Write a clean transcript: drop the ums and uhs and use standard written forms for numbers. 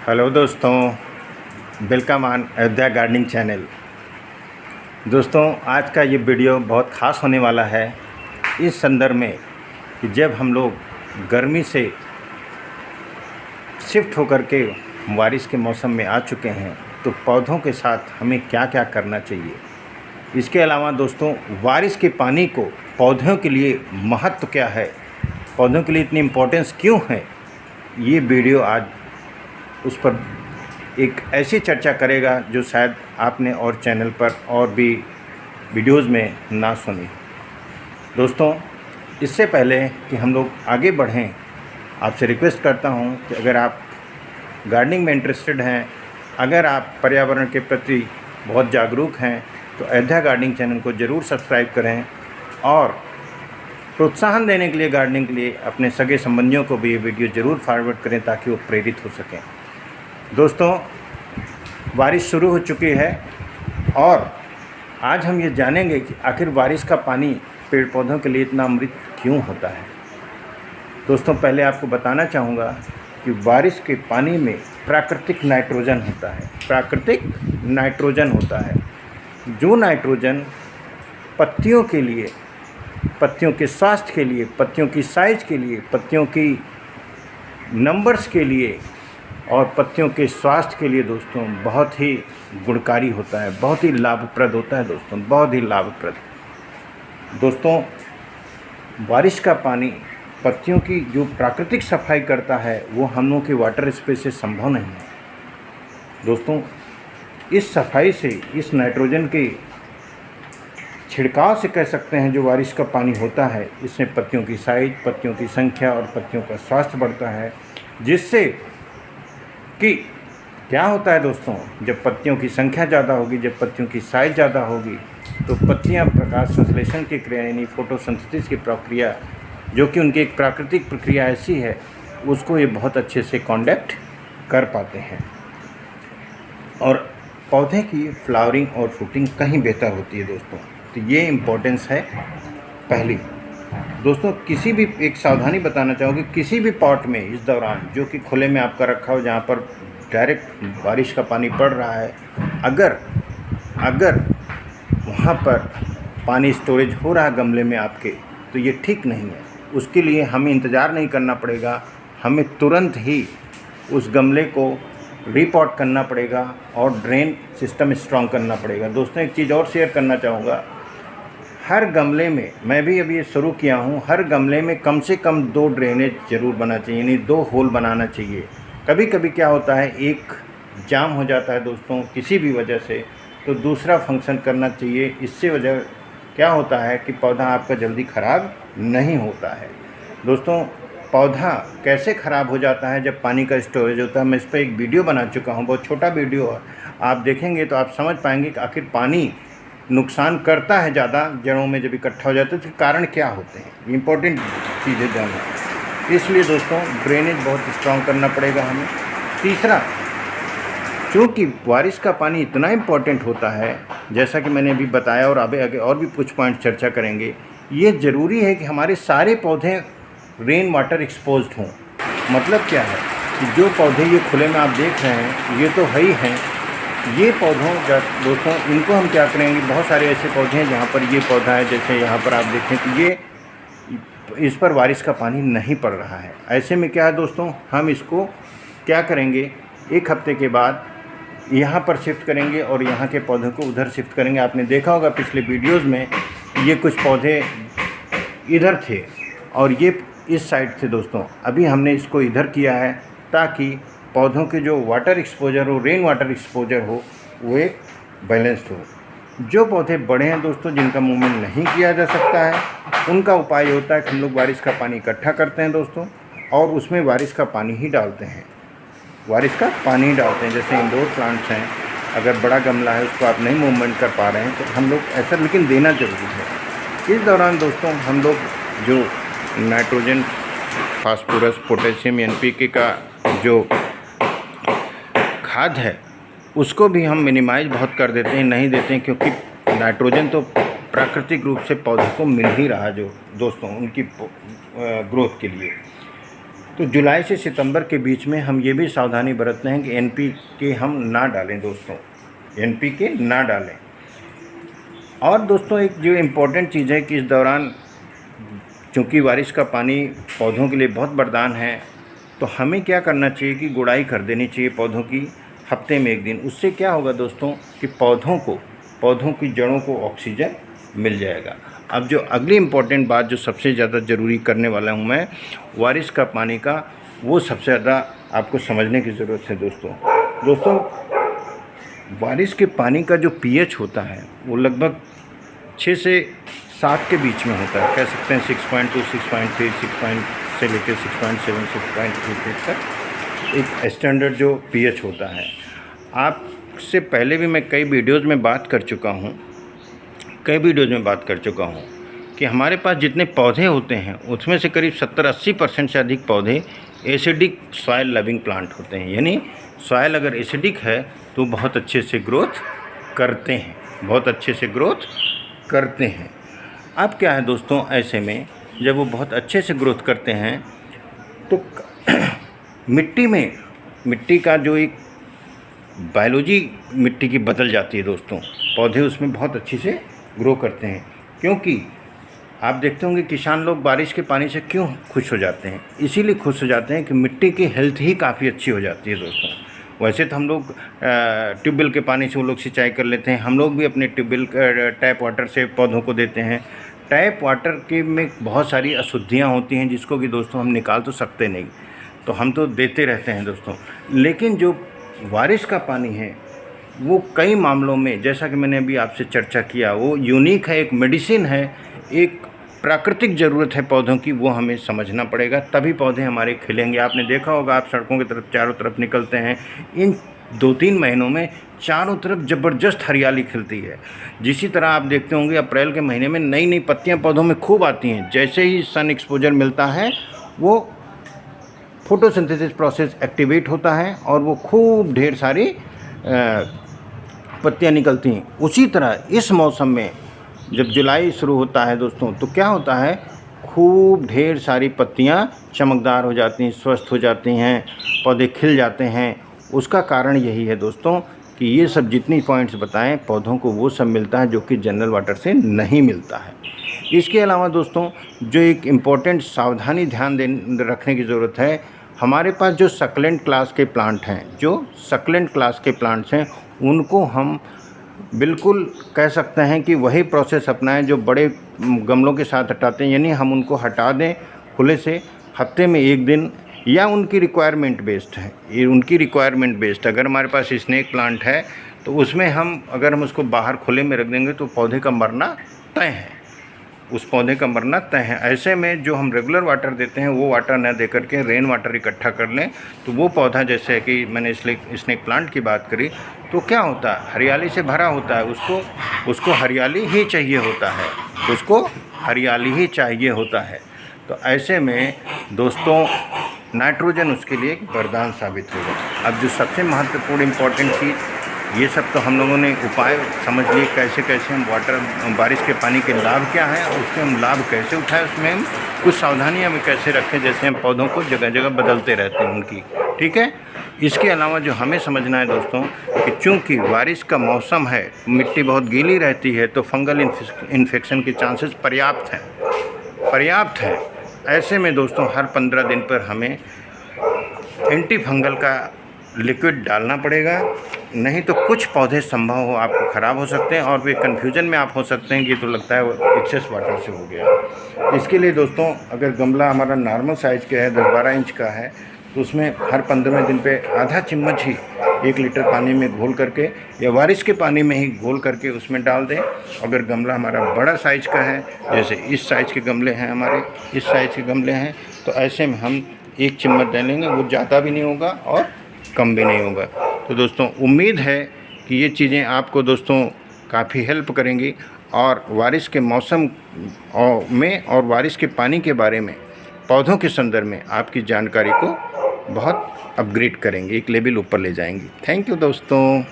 Hello दोस्तों, welcome on Ayodhya gardening channel. दोस्तों, आज का ये वीडियो बहुत ख़ास होने वाला है इस संदर्भ में कि जब हम लोग गर्मी से शिफ्ट होकर के बारिश के मौसम में आ चुके हैं तो पौधों के साथ हमें क्या क्या करना चाहिए। इसके अलावा दोस्तों, बारिश के पानी को पौधों के लिए महत्व क्या है, पौधों के लिए इतनी इम्पोर्टेंस क्यों है, ये वीडियो आज उस पर एक ऐसी चर्चा करेगा जो शायद आपने और चैनल पर और भी वीडियोज़ में ना सुनी। दोस्तों, इससे पहले कि हम लोग आगे बढ़ें, आपसे रिक्वेस्ट करता हूं कि अगर आप गार्डनिंग में इंटरेस्टेड हैं, अगर आप पर्यावरण के प्रति बहुत जागरूक हैं तो अयोध्या गार्डनिंग चैनल को ज़रूर सब्सक्राइब करें और प्रोत्साहन देने के लिए गार्डनिंग के लिए अपने सगे संबंधियों को भी ये वीडियो ज़रूर फॉरवर्ड करें ताकि वो प्रेरित हो सकें। दोस्तों, बारिश शुरू हो चुकी है और आज हम ये जानेंगे कि आखिर बारिश का पानी पेड़ पौधों के लिए इतना अमृत क्यों होता है। दोस्तों, पहले आपको बताना चाहूँगा कि बारिश के पानी में प्राकृतिक नाइट्रोजन होता है। प्राकृतिक नाइट्रोजन होता है जो नाइट्रोजन पत्तियों के लिए, पत्तियों के स्वास्थ्य के लिए, पत्तियों की साइज के लिए, पत्तियों की नंबर्स के लिए और पत्तियों के स्वास्थ्य के लिए दोस्तों बहुत ही गुणकारी होता है, बहुत ही लाभप्रद होता है। दोस्तों, बहुत ही लाभप्रद। दोस्तों, बारिश का पानी पत्तियों की जो प्राकृतिक सफाई करता है वो हम लोगों के वाटर स्पेस से संभव नहीं है। दोस्तों, इस सफाई से, इस नाइट्रोजन के छिड़काव से कह सकते हैं जो बारिश का पानी होता है, इसमें पत्तियों की साइज, पत्तियों की संख्या और पत्तियों का स्वास्थ्य बढ़ता है। जिससे कि क्या होता है दोस्तों, जब पत्तियों की संख्या ज़्यादा होगी, जब पत्तियों की साइज ज़्यादा होगी तो पत्तियां प्रकाश संश्लेषण की क्रिया यानी फोटोसिंथेसिस की प्रक्रिया, जो कि उनकी एक प्राकृतिक प्रक्रिया ऐसी है, उसको ये बहुत अच्छे से कंडक्ट कर पाते हैं और पौधे की फ्लावरिंग और फ्रूटिंग कहीं बेहतर होती है। दोस्तों, तो ये इम्पोर्टेंस है पहली। दोस्तों, किसी भी एक सावधानी बताना चाहूँगी, किसी भी पॉट में इस दौरान जो कि खुले में आपका रखा हो, जहाँ पर डायरेक्ट बारिश का पानी पड़ रहा है, अगर वहाँ पर पानी स्टोरेज हो रहा है गमले में आपके, तो ये ठीक नहीं है। उसके लिए हमें इंतज़ार नहीं करना पड़ेगा, हमें तुरंत ही उस गमले को रीपॉट करना पड़ेगा और ड्रेन सिस्टम स्ट्रॉन्ग करना पड़ेगा। दोस्तों, एक चीज़ और शेयर करना चाहूँगा, हर गमले में, मैं भी अभी ये शुरू किया हूँ, हर गमले में कम से कम 2 ड्रेनेज ज़रूर बना चाहिए, यानी 2 होल बनाना चाहिए। कभी कभी क्या होता है, एक जाम हो जाता है दोस्तों किसी भी वजह से, तो दूसरा फंक्शन करना चाहिए। इससे वजह क्या होता है कि पौधा आपका जल्दी ख़राब नहीं होता है। दोस्तों, पौधा कैसे ख़राब हो जाता है जब पानी का स्टोरेज होता है, मैं इस पर एक वीडियो बना चुका हूँ, बहुत छोटा वीडियो है। आप देखेंगे तो आप समझ पाएंगे कि आखिर पानी नुकसान करता है ज़्यादा जड़ों में जब इकट्ठा हो जाता है, तो कारण क्या होते हैं, इम्पोर्टेंट चीज़ें जानना। इसलिए दोस्तों, ड्रेनेज बहुत स्ट्रॉन्ग करना पड़ेगा हमें। तीसरा, चूँकि बारिश का पानी इतना इम्पोर्टेंट होता है, जैसा कि मैंने अभी बताया और आगे और भी कुछ पॉइंट चर्चा करेंगे, ये ज़रूरी है कि हमारे सारे पौधे रेन वाटर एक्सपोज्ड हों। मतलब क्या है कि जो पौधे ये खुले में आप देख रहे हैं, ये तो है ही हैं, ये पौधों दोस्तों, इनको हम क्या करेंगे, बहुत सारे ऐसे पौधे हैं जहाँ पर ये पौधा है, जैसे यहाँ पर आप देखें तो ये, इस पर बारिश का पानी नहीं पड़ रहा है। ऐसे में क्या है दोस्तों, हम इसको क्या करेंगे, 1 हफ्ते के बाद यहाँ पर शिफ्ट करेंगे और यहाँ के पौधों को उधर शिफ्ट करेंगे। आपने देखा होगा पिछले वीडियोज़ में, ये कुछ पौधे इधर थे और ये इस साइड थे दोस्तों। अभी हमने इसको इधर किया है ताकि पौधों के जो वाटर एक्सपोजर हो, रेन वाटर एक्सपोजर हो, वो एक बैलेंस्ड हो। जो पौधे बड़े हैं दोस्तों, जिनका मूवमेंट नहीं किया जा सकता है, उनका उपाय होता है कि हम लोग बारिश का पानी इकट्ठा करते हैं दोस्तों और उसमें बारिश का पानी ही डालते हैं, बारिश का पानी ही डालते हैं। जैसे इंडोर प्लांट्स हैं, अगर बड़ा गमला है उसको आप नहीं मूवमेंट कर पा रहे हैं तो हम लोग ऐसा, लेकिन देना ज़रूरी है। इस दौरान दोस्तों हम लोग जो नाइट्रोजन, फास्फोरस, पोटेशियम, NPK का जो खाद है उसको भी हम मिनिमाइज बहुत कर देते हैं, नहीं देते हैं, क्योंकि नाइट्रोजन तो प्राकृतिक रूप से पौधे को मिल ही रहा जो दोस्तों उनकी ग्रोथ के लिए। तो जुलाई से सितंबर के बीच में हम ये भी सावधानी बरतते हैं कि NPK हम ना डालें दोस्तों, NPK ना डालें। और दोस्तों एक जो इम्पोर्टेंट चीज़ है कि इस दौरान चूँकि बारिश का पानी पौधों के लिए बहुत वरदान है, तो हमें क्या करना चाहिए कि गुड़ाई कर देनी चाहिए पौधों की हफ्ते में 1 दिन। उससे क्या होगा दोस्तों कि पौधों की जड़ों को ऑक्सीजन मिल जाएगा। अब जो अगली इम्पोर्टेंट बात जो सबसे ज़्यादा ज़रूरी करने वाला हूँ मैं बारिश का पानी का, वो सबसे ज़्यादा आपको समझने की ज़रूरत है दोस्तों बारिश के पानी का जो pH होता है वो लगभग 6 से 7 के बीच में होता है। कह सकते हैं 6.2, 6.3, 6 से लेकर 6.7, 6.8 तक एक स्टैंडर्ड जो pH होता है। आपसे पहले भी मैं कई वीडियोज़ में बात कर चुका हूँ कि हमारे पास जितने पौधे होते हैं उसमें से करीब 70-80% से अधिक पौधे एसिडिक सॉइल लविंग प्लांट होते हैं। यानी सॉइल अगर एसिडिक है तो बहुत अच्छे से ग्रोथ करते हैं, अब क्या है दोस्तों, ऐसे में जब वो बहुत अच्छे से ग्रोथ करते हैं तो मिट्टी का जो एक बायोलॉजी मिट्टी की बदल जाती है दोस्तों। पौधे उसमें बहुत अच्छी से ग्रो करते हैं, क्योंकि आप देखते होंगे किसान लोग बारिश के पानी से क्यों खुश हो जाते हैं। इसीलिए खुश हो जाते हैं कि मिट्टी की हेल्थ ही काफ़ी अच्छी हो जाती है दोस्तों। वैसे तो हम लोग ट्यूबवेल के पानी से वो लोग सिंचाई कर लेते हैं, हम लोग भी अपने टैप वाटर से पौधों को देते हैं। टैप वाटर के में बहुत सारी अशुद्धियाँ होती हैं जिसको कि दोस्तों हम निकाल तो सकते नहीं, तो हम तो देते रहते हैं दोस्तों। लेकिन जो बारिश का पानी है वो कई मामलों में, जैसा कि मैंने अभी आपसे चर्चा किया, वो यूनिक है, एक मेडिसिन है, एक प्राकृतिक ज़रूरत है पौधों की, वो हमें समझना पड़ेगा, तभी पौधे हमारे खिलेंगे। आपने देखा होगा, आप सड़कों की तरफ चारों तरफ निकलते हैं, इन 2-3 महीनों में चारों तरफ ज़बरदस्त हरियाली खिलती है। जिसी तरह आप देखते होंगे अप्रैल के महीने में नई नई पत्तियां पौधों में खूब आती हैं। जैसे ही सन एक्सपोजर मिलता है वो फोटोसिंथेसिस प्रोसेस एक्टिवेट होता है और वो खूब ढेर सारी पत्तियां निकलती हैं। उसी तरह इस मौसम में जब जुलाई शुरू होता है दोस्तों, तो क्या होता है, खूब ढेर सारी पत्तियां चमकदार हो जाती हैं, स्वस्थ हो जाती हैं, पौधे खिल जाते हैं। उसका कारण यही है दोस्तों कि ये सब जितनी पॉइंट्स बताएं, पौधों को वो सब मिलता है जो कि जनरल वाटर से नहीं मिलता है। इसके अलावा दोस्तों जो एक इम्पॉर्टेंट सावधानी ध्यान रखने की ज़रूरत है, हमारे पास जो सक्लेंट क्लास के प्लांट्स हैं, उनको हम बिल्कुल कह सकते हैं कि वही प्रोसेस अपनाएं जो बड़े गमलों के साथ हटाते हैं। यानी हम उनको हटा दें खुले से हफ्ते में 1 दिन, या उनकी रिक्वायरमेंट बेस्ड है, ये उनकी रिक्वायरमेंट बेस्ड। अगर हमारे पास स्नेक प्लांट है तो उसमें अगर हम उसको बाहर खुले में रख देंगे तो पौधे का मरना तय है। ऐसे में जो हम रेगुलर वाटर देते हैं वो वाटर न दे करके रेन वाटर इकट्ठा कर लें, तो वो पौधा, जैसे कि मैंने स्नेक प्लांट की बात करी, तो क्या होता है, हरियाली से भरा होता है, उसको हरियाली ही चाहिए होता है। तो ऐसे में दोस्तों नाइट्रोजन उसके लिए एक वरदान साबित होगा। अब जो सबसे महत्वपूर्ण इम्पॉर्टेंट चीज़, ये सब तो हम लोगों ने उपाय समझ लिए, कैसे हम बारिश के पानी के लाभ क्या हैं और उसके हम लाभ कैसे उठाएं, उसमें हम कुछ सावधानियां हमें कैसे रखें, जैसे हम पौधों को जगह जगह बदलते रहते हैं उनकी, ठीक है। इसके अलावा जो हमें समझना है दोस्तों कि चूँकि बारिश का मौसम है, मिट्टी बहुत गीली रहती है, तो फंगल इन्फेक्शन के चांसेस पर्याप्त है। ऐसे में दोस्तों हर 15 दिन पर हमें एंटी फंगल का लिक्विड डालना पड़ेगा, नहीं तो कुछ पौधे संभव हो आपको ख़राब हो सकते हैं और वे कन्फ्यूजन में आप हो सकते हैं कि तो लगता है वो एक्सेस वाटर से हो गया। इसके लिए दोस्तों अगर गमला हमारा नॉर्मल साइज़ का है, 10-12 इंच का है, तो उसमें हर 15 दिन पे आधा चम्मच ही 1 लीटर पानी में घोल करके या बारिश के पानी में ही घोल करके उसमें डाल दें। अगर गमला हमारा बड़ा साइज़ का है, जैसे इस साइज़ के गमले हैं हमारे, इस साइज़ के गमले हैं, तो ऐसे में हम 1 चम्मच डालेंगे, वो ज़्यादा भी नहीं होगा और कम भी नहीं होगा। तो दोस्तों उम्मीद है कि ये चीज़ें आपको दोस्तों काफ़ी हेल्प करेंगी और बारिश के मौसम में और बारिश के पानी के बारे में, पौधों के संदर्भ में आपकी जानकारी को बहुत अपग्रेड करेंगे, एक लेवल ऊपर ले जाएंगी। थैंक यू दोस्तों।